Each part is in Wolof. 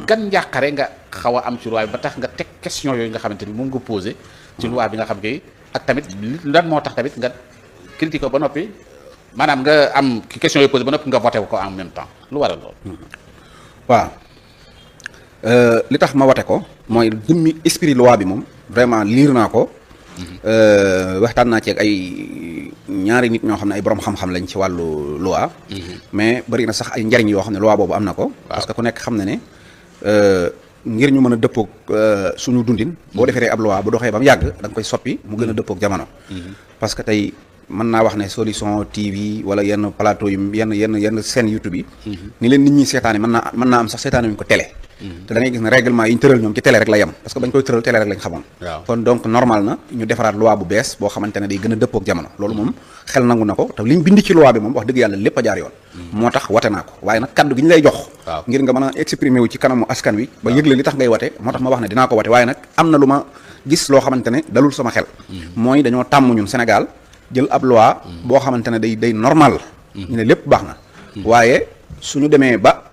gan njàqare nga xaw a am ci loi bi ba tax nga teg question yooyu nga xamante ni moom nga posé ci loi bi nga xam ne ak tamit lan moo tax tamit nga critique ko ba noppi maanaam nga am question yooyu posé ba noppi nga voté ko en même temps lu waral loolu. waaw li tax ma wate ko mooy jëmmi esprit loi bi moom vraiment liir naa ko. waxtaan naa ci ak ay ñaari nit ñoo xam ne ay borom xam-xam lañ ci wàllu loi. mais bari na sax ay njariñ yoo xam ne loi boobu am na ko. parce que ku nekk xam na ne ngir ñu mën a dëppoog suñu dundin. boo defee ab loi bu doxee ba mu yàgg da nga koy soppi mu gën a dëppoog jamono. parce que tey mën naa wax ne solution TV wala yenn plateau yu yenn scène YouTube yi. ni leen nit ñi seetaane mën naa am sax seetaane wuñ ko télé. te da ngay gis ne règlement yi ñu tëral ñoom ci télé rek la yem parce que bañ koy tëral télé rek lañ xamoon. kon donc normal na ñu defaraat loi bu bees boo xamante ne day gën a dëppook jamono loolu moom xel nangu na ko te liñ bind ci loi bi moom wax dëgg yàlla lépp a jaar yoon. moo tax wate naa ko waaye nag kaddu gi ñu lay jox. ngir nga mën a exprimer wu ci kanamu askan wi. ba yëgle li tax ngay wate moo tax ma wax ne dinaa ko wate waaye nag am na lu ma gis loo xamante ne dalul sama xel. mooy dañoo tàmm ñun Sénégal jël ab loi boo xamante ne day normal. ñu ne lépp baax na. waaye suñu demee ba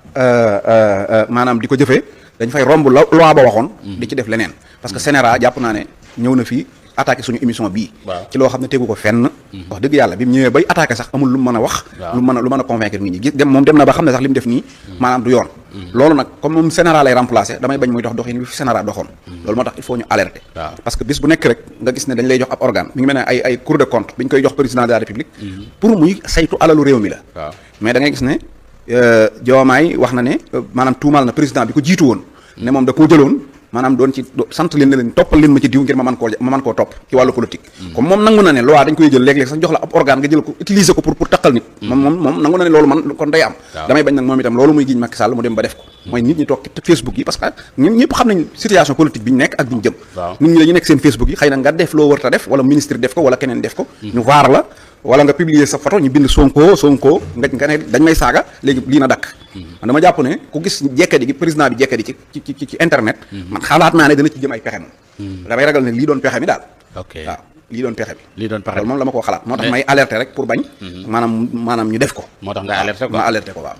maanaam di ko jëfee dañ fay romb la loi ba waxoon. di ci def leneen parce que Sénéra jàpp naa ne ñëw na fii attaqué suñu émission bii. ci loo xam ne tegu ko fenn. wax dëgg yàlla bi mu ñëwee bay attaqué sax amul lu mu mën a wax. lu mën a convaincre nit ñi gis moom dem na ba xam ne sax li mu def nii. maanaam du yoon. loolu nag comme moom Sénéra lay remplacer damay bañ muy dox doxin bi fi Sénéra doxoon. loolu moo tax il faut ñu alerter. parce que bis bu nekk rek nga gis ne dañ lay jox ab organe mi ngi mel ne ay cour de compte bi ñu koy jox président de la république. pour muy saytu alalu réew mi la. mais da ngay gis ne Diomaye wax na ne maanaam tuumaal na président bi ko jiitu woon. ne moom da koo jëloon maanaam doon ci sant leen ne leen toppal leen ma ci diw ngir ma mën koo topp ci wàllu politique. comme moom nangu na ne loi dañ koy jël léeg-léeg sax jox la ab organe nga jël ko utiliser ko pour takkal nit. moom nangu na ne loolu man kon day am. damay bañ nag moom itam loolu muy giñ Macky Sall mu dem ba def ko. mooy nit ñi toog ci Facebook yi parce que ñun ñëpp xam nañ situation politique bi ñu nekk ak bi ñu jëm. nit ñi dañu nekk seen Facebook yi xëy na nga def loo war ta def wala ministre def ko wala keneen def ko. ñu vaar la wala nga publier sa photo ñu bind Sonko nga ne dañ may saaga léegi lii na dakk man dama jàpp ne ku gis jekkadi gi président bi jekkadi ci internet. man xalaat naa ne dana ci jëm ay pexe moom. damay ragal ne lii doon pexe mi daal. waaw lii doon pexe bi. loolu moom la ma koo xalaat moo tax may alerter rek pour bañ. maanaam ñu def ko. moo tax nga alerter ko ma alerter ko waaw.